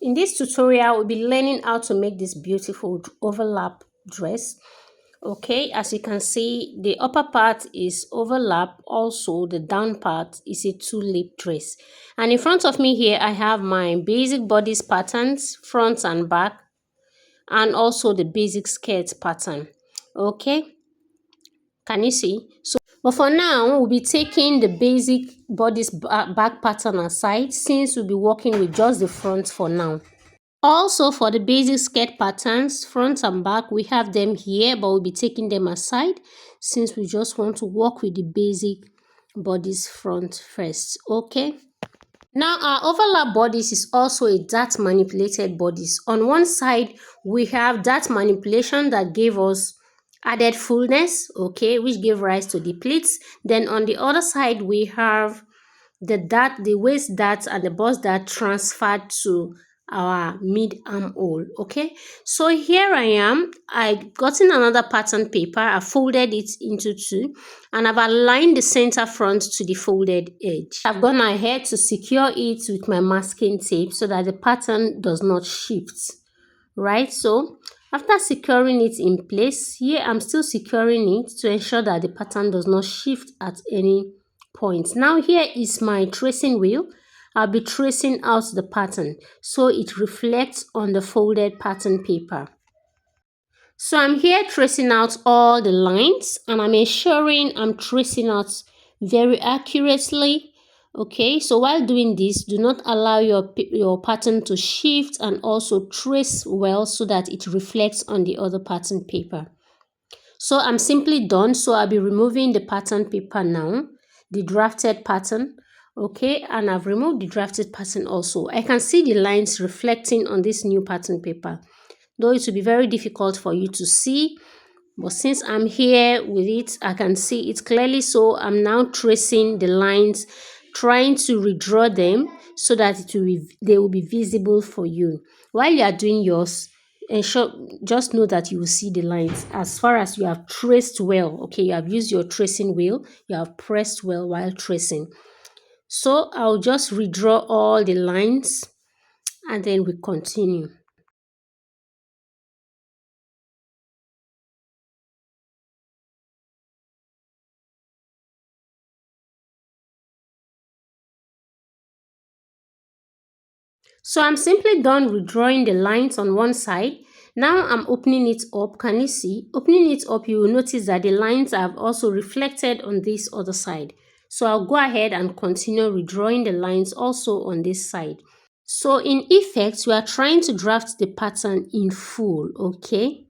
In this tutorial, we'll be learning how to make this beautiful overlap dress. Okay, as you can see, the upper part is overlap. Also, the down part is a tulip dress. And in front of me here, I have my basic bodice patterns, front and back, and also the basic skirt pattern. Okay, can you see? But for now, we'll be taking the basic bodice back pattern aside, since we'll be working with just the front for now. Also, for the basic skirt patterns, front and back, we have them here, but we'll be taking them aside since we just want to work with the basic bodice front first. Okay. Now, our overlap bodice is also a dart manipulated bodice. On one side, we have dart manipulation that gave us added fullness, okay, which gave rise to the pleats. Then on the other side, we have the waist dart and the bust dart transferred to our mid armhole. Okay, so here I gotten another pattern paper. I folded it into two and I've aligned the center front to the folded edge. I've gone ahead to secure it with my masking tape so that the pattern does not shift, right? So after securing it in place, here I'm still securing it to ensure that the pattern does not shift at any point. Now here is my tracing wheel. I'll be tracing out the pattern so it reflects on the folded pattern paper. So I'm here tracing out all the lines and I'm ensuring I'm tracing out very accurately. Okay, so while doing this, do not allow your pattern to shift, and also trace well so that it reflects on the other pattern paper. So I'm simply done. So I'll be removing the pattern paper now, the drafted pattern. Okay, and I've removed the drafted pattern also. I can see the lines reflecting on this new pattern paper, though it will be very difficult for you to see, but since I'm here with it, I can see it clearly. So I'm now tracing the lines, trying to redraw them so that they will be visible for you. While you are doing yours, just know that you will see the lines as far as you have traced well. Okay, you have used your tracing wheel, you have pressed well while tracing. So I'll just redraw all the lines and then we continue. So I'm simply done redrawing the lines on one side. Now I'm opening it up. Can you see? Opening it up, you will notice that the lines have also reflected on this other side. So I'll go ahead and continue redrawing the lines also on this side. So in effect, we are trying to draft the pattern in full, okay?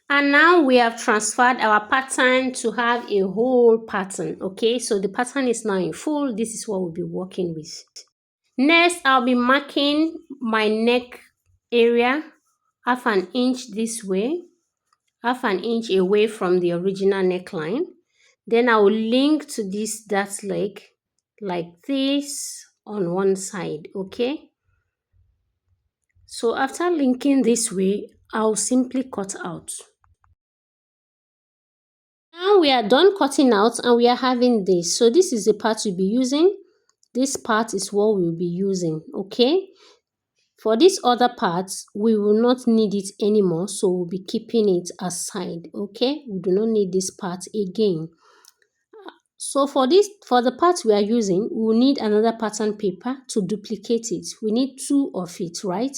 And now we have transferred our pattern to have a whole pattern, okay? So the pattern is now in full. This is what we'll be working with. Next, I'll be marking my neck area half an inch this way, half an inch away from the original neckline. Then I will link to this dart leg like this on one side, okay? So after linking this way, I'll simply cut out. Now we are done cutting out and we are having this. So this is the part we'll be using. This part is what we'll be using, okay? For this other part, we will not need it anymore, so we'll be keeping it aside, okay? We do not need this part again. So for the part we are using, we will need another pattern paper to duplicate it. We need two of it, right?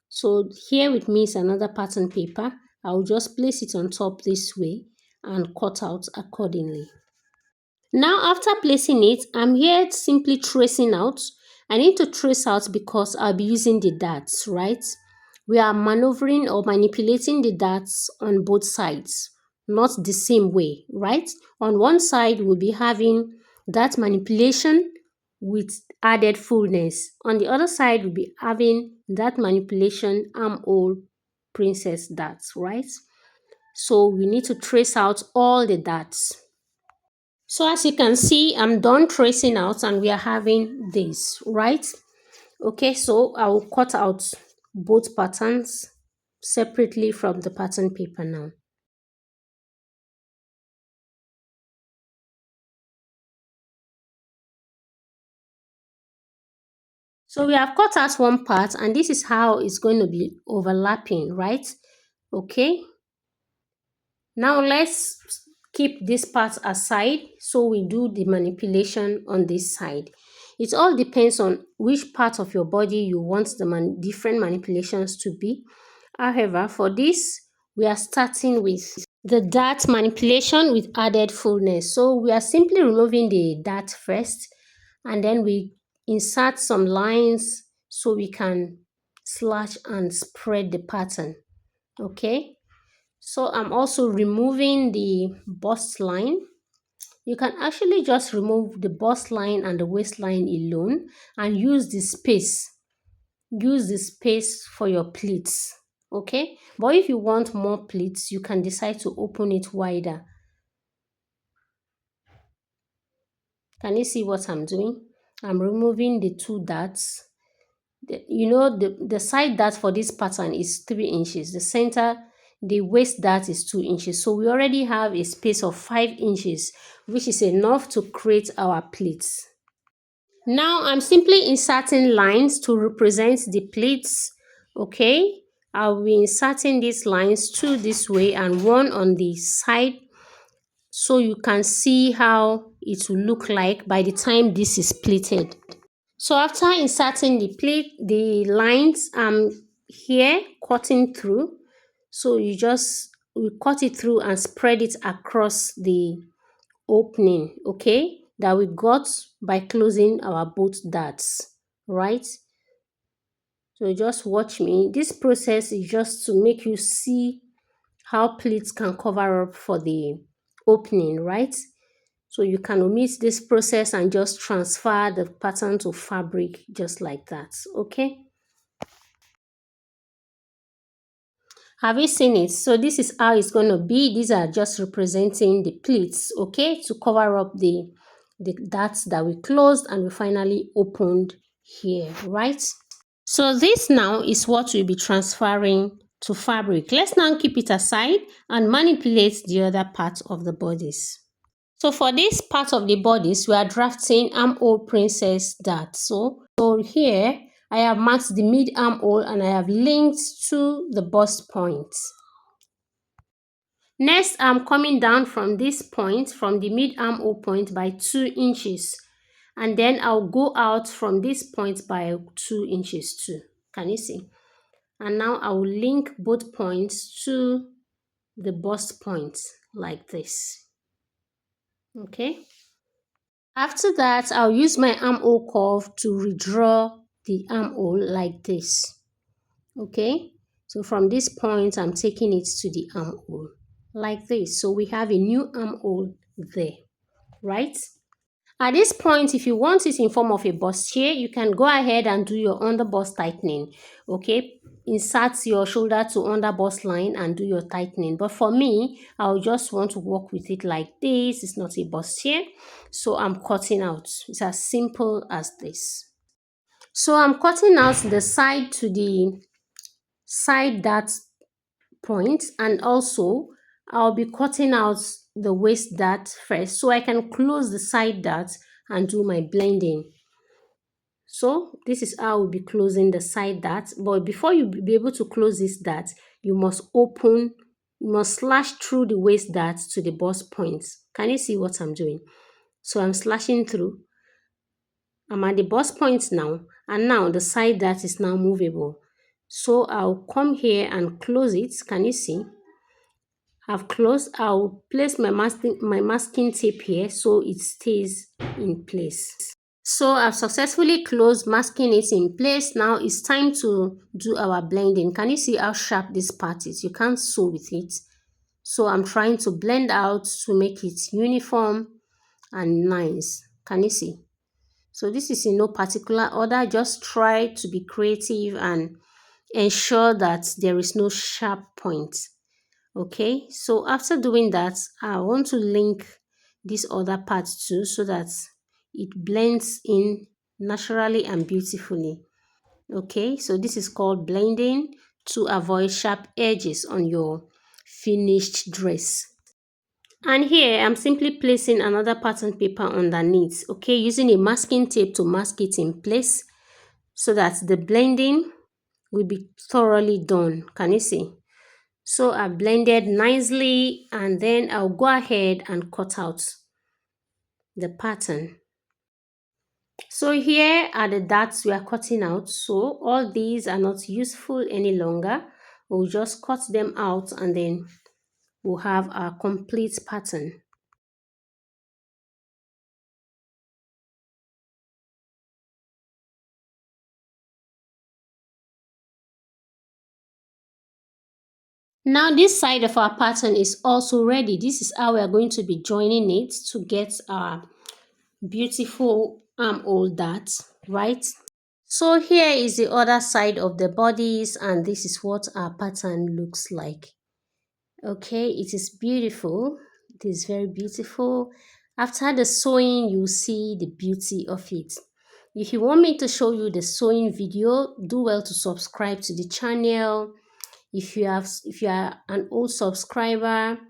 So here with me is another pattern paper. I will just place it on top this way and cut out accordingly. Now after placing it, I'm here simply tracing out. I need to trace out because I'll be using the darts, right? We are maneuvering or manipulating the darts on both sides, not the same way, right? On one side, we'll be having dart manipulation with added fullness. On the other side, we'll be having dart manipulation armhole princess darts, right? So we need to trace out all the darts. So as you can see, I'm done tracing out and we are having this, right? Okay, so I will cut out both patterns separately from the pattern paper now. So we have cut out one part, and this is how it's going to be overlapping, right? Okay, now let's keep this part aside so we do the manipulation on this side. It all depends on which part of your body you want the different manipulations to be. However, for this, we are starting with the dart manipulation with added fullness. So we are simply removing the dart first, and then we insert some lines so we can slash and spread the pattern. Okay, so I'm also removing the bust line. You can actually just remove the bust line and the waistline alone and use the space. Use the space for your pleats. Okay, but if you want more pleats, you can decide to open it wider. Can you see what I'm doing? I'm removing the two darts. The side dart for this pattern is 3 inches. The center, the waist dart is 2 inches. So we already have a space of 5 inches, which is enough to create our pleats. Now I'm simply inserting lines to represent the pleats. Okay, I'll be inserting these lines two this way and one on the side, so you can see how it will look like by the time this is pleated. So after inserting the lines, I'm here cutting through. So we cut it through and spread it across the opening, okay, that we got by closing our both darts, right? So just watch me. This process is just to make you see how pleats can cover up for the opening, right? So you can omit this process and just transfer the pattern to fabric just like that, okay? Have you seen it? So this is how it's going to be. These are just representing the pleats, okay, to cover up the darts that we closed and we finally opened here, right? So this now is what we'll be transferring to fabric. Let's now keep it aside and manipulate the other part of the bodice. So for this part of the bodice, we are drafting armhole princess dart. So here I have marked the mid armhole and I have linked to the bust point. Next, I'm coming down from this point, from the mid armhole point by 2 inches. And then I'll go out from this point by 2 inches too. Can you see? And now I will link both points to the bust point like this. Okay. After that, I'll use my armhole curve to redraw the armhole like this. Okay. So from this point, I'm taking it to the armhole like this. So we have a new armhole there, right? At this point, if you want it in form of a bustier, you can go ahead and do your under bust tightening. Okay, insert your shoulder to under bust line and do your tightening. But for me, I'll just want to work with it like this. It's not a bustier, so I'm cutting out. It's as simple as this. So I'm cutting out the side to the side dart point, and also I'll be cutting out the waist dart first so I can close the side dart and do my blending. So this is how we'll be closing the side dart, but before you be able to close this dart, you must slash through the waist dart to the bust points. Can you see what I'm doing? So I'm slashing through. I'm at the bust points now, and now the side dart is now movable. So I'll come here and close it. Can you see? I've closed. I'll place my masking tape here so it stays in place. So I've successfully closed, masking it in place. Now it's time to do our blending. Can you see how sharp this part is? You can't sew with it. So I'm trying to blend out to make it uniform and nice. Can you see? So this is in no particular order. Just try to be creative and ensure that there is no sharp point. Okay, so after doing that, I want to link this other part too so that it blends in naturally and beautifully. Okay, so this is called blending to avoid sharp edges on your finished dress. And here I'm simply placing another pattern paper underneath, okay, using a masking tape to mask it in place so that the blending will be thoroughly done. Can you see? So I blended nicely, and then I'll go ahead and cut out the pattern. So here are the dots we are cutting out. So all these are not useful any longer. We'll just cut them out, and then we'll have our complete pattern. Now this side of our pattern is also ready. This is how we are going to be joining it to get our beautiful armhole darts, right? So here is the other side of the bodice, and this is what our pattern looks like. Okay, it is beautiful. It is very beautiful. After the sewing, you see the beauty of it. If you want me to show you the sewing video, do well to subscribe to the channel. If you are an old subscriber,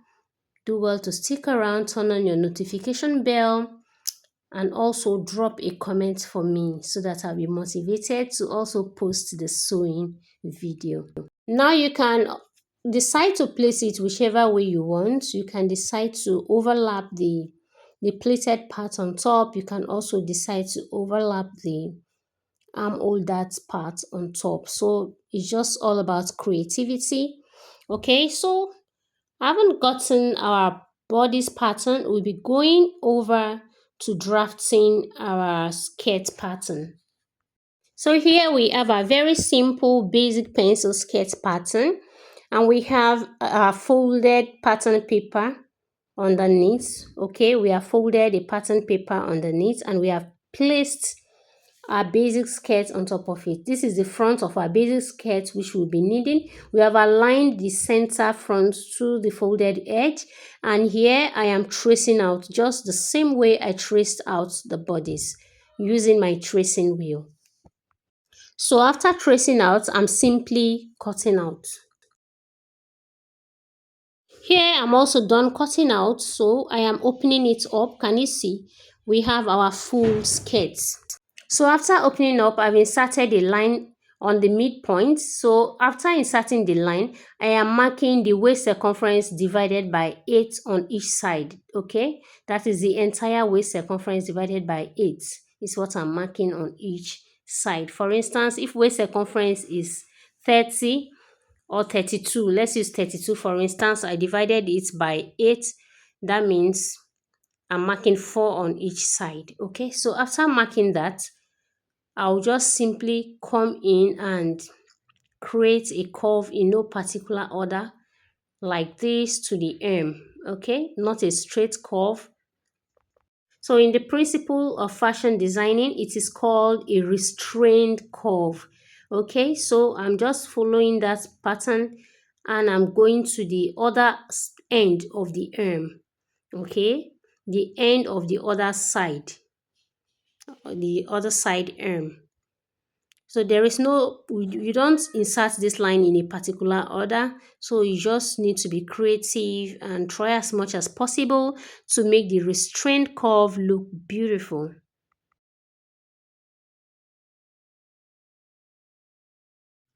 do well to stick around, turn on your notification bell, and also drop a comment for me so that I'll be motivated to also post the sewing video. Now you can decide to place it whichever way you want. You can decide to overlap the pleated part on top. You can also decide to overlap the armhole that part on top. So it's just all about creativity. Okay, so I haven't gotten our bodice pattern. We'll be going over to drafting our skirt pattern. So here we have a very simple basic pencil skirt pattern, and we have a folded pattern paper underneath. Okay, we have folded a pattern paper underneath, and we have placed our basic skirt on top of it. This is the front of our basic skirt which we'll be needing. We have aligned the center front to the folded edge, and here I am tracing out just the same way I traced out the bodice using my tracing wheel. So after tracing out, I'm simply cutting out. Here I'm also done cutting out, so I am opening it up. Can you see? We have our full skirt. So after opening up, I've inserted a line on the midpoint. So after inserting the line, I am marking the waist circumference divided by 8 on each side. Okay, that is the entire waist circumference divided by 8 is what I'm marking on each side. For instance, if waist circumference is 30 or 32, let's use 32 for instance, I divided it by 8. That means I'm marking 4 on each side. Okay, so after marking that, I'll just simply come in and create a curve in no particular order, like this to the arm. Okay, not a straight curve. So in the principle of fashion designing, it is called a restrained curve. Okay, so I'm just following that pattern, and I'm going to the other end of the arm. Okay, the end of the other side arm. So there is no, you don't insert this line in a particular order. So you just need to be creative and try as much as possible to make the restrained curve look beautiful.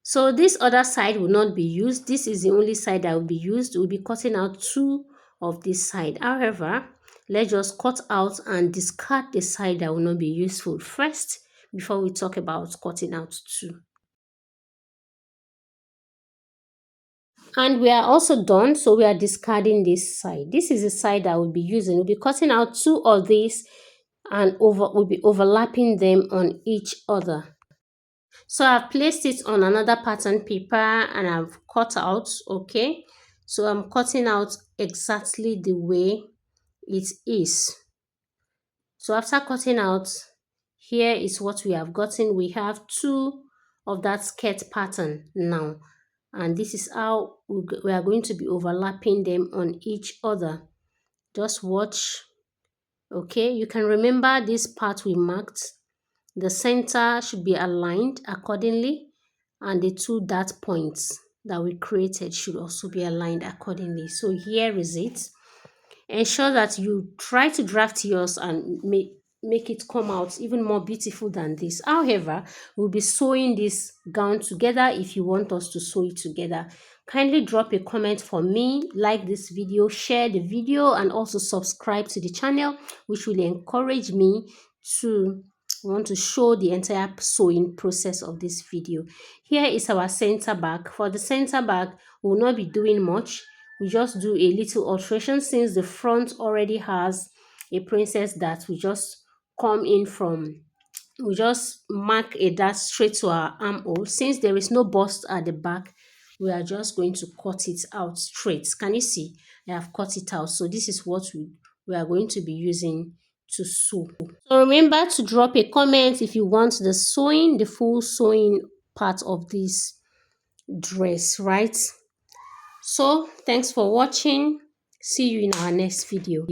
So this other side will not be used. This is the only side that will be used. We'll be cutting out 2 of this side. However, let's just cut out and discard the side that will not be useful first before we talk about cutting out 2. And we are also done, so we are discarding this side. This is the side that we'll be using. We'll be cutting out 2 of these, and we'll be overlapping them on each other. So I've placed it on another pattern paper and I've cut out. Okay, so I'm cutting out exactly the way it is. So after cutting out, here is what we have gotten. We have 2 of that skirt pattern now, and this is how we are going to be overlapping them on each other. Just watch. Okay, you can remember this part we marked. The center should be aligned accordingly, and the two dot points that we created should also be aligned accordingly. So here is it. Ensure that you try to draft yours and make it come out even more beautiful than this. However, we'll be sewing this gown together. If you want us to sew it together, kindly drop a comment for me, like this video, share the video, and also subscribe to the channel, which will encourage me to want to show the entire sewing process of this video. Here is our center back. For the center back, we will not be doing much. We just do a little alteration since the front already has a princess that we just come in from. We just mark a dart straight to our armhole. Since there is no bust at the back, we are just going to cut it out straight. Can you see? I have cut it out. So this is what we are going to be using to sew. So remember to drop a comment if you want the full sewing part of this dress, right? So thanks for watching. See you in our next video.